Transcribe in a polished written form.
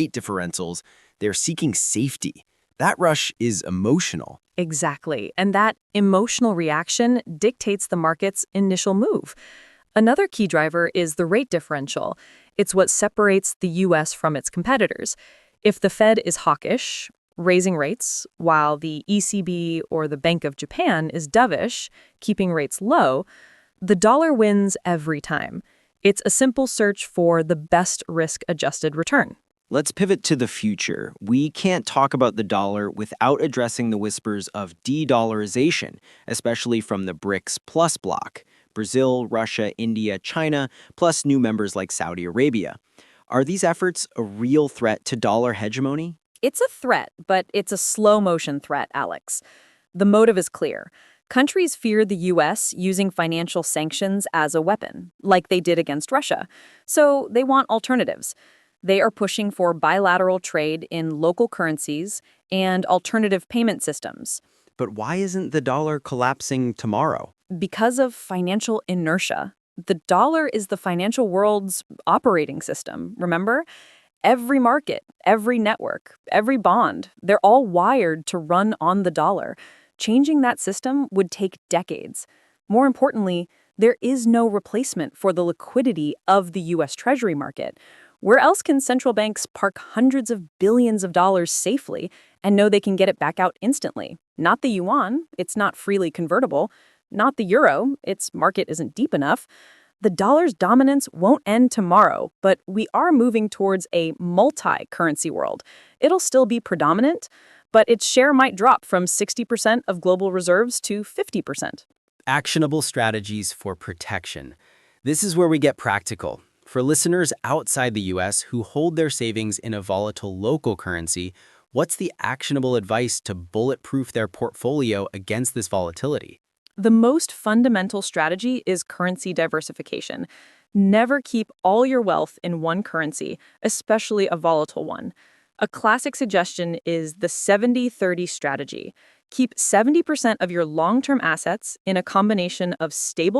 rate differentials, they're seeking safety. That rush is emotional. Exactly. And that emotional reaction dictates the market's initial move. Another key driver is the rate differential. It's what separates the U.S. from its competitors. If the Fed is hawkish, raising rates, while the ECB or the Bank of Japan is dovish, keeping rates low, the dollar wins every time. It's a simple search for the best risk-adjusted return. Let's pivot to the future. We can't talk about the dollar without addressing the whispers of de-dollarization, especially from the BRICS Plus bloc: Brazil, Russia, India, China, plus new members like Saudi Arabia. Are these efforts a real threat to dollar hegemony? It's a threat, but it's a slow-motion threat, Alex. The motive is clear. Countries fear the U.S. using financial sanctions as a weapon, like they did against Russia. So they want alternatives. They are pushing for bilateral trade in local currencies and alternative payment systems But why isn't the dollar collapsing tomorrow? because of financial inertia. The dollar is the financial world's operating system, remember? Every market, every network, every bond, they're all wired to run on the dollar. Changing that system would take decades. More importantly, there is no replacement for the liquidity of the U.S. Treasury market. Where else can central banks park hundreds of billions of dollars safely and know they can get it back out instantly? Not the yuan, it's not freely convertible. Not the euro, its market isn't deep enough. The dollar's dominance won't end tomorrow, but we are moving towards a multi-currency world. It'll still be predominant, but its share might drop from 60% of global reserves to 50%. Actionable strategies for protection. This is where we get practical. For listeners outside the US who hold their savings in a volatile local currency, what's the actionable advice to bulletproof their portfolio against this volatility? The most fundamental strategy is currency diversification. Never keep all your wealth in one currency, especially a volatile one. A classic suggestion is the 70-30 strategy. Keep 70% of your long-term assets in a combination of stable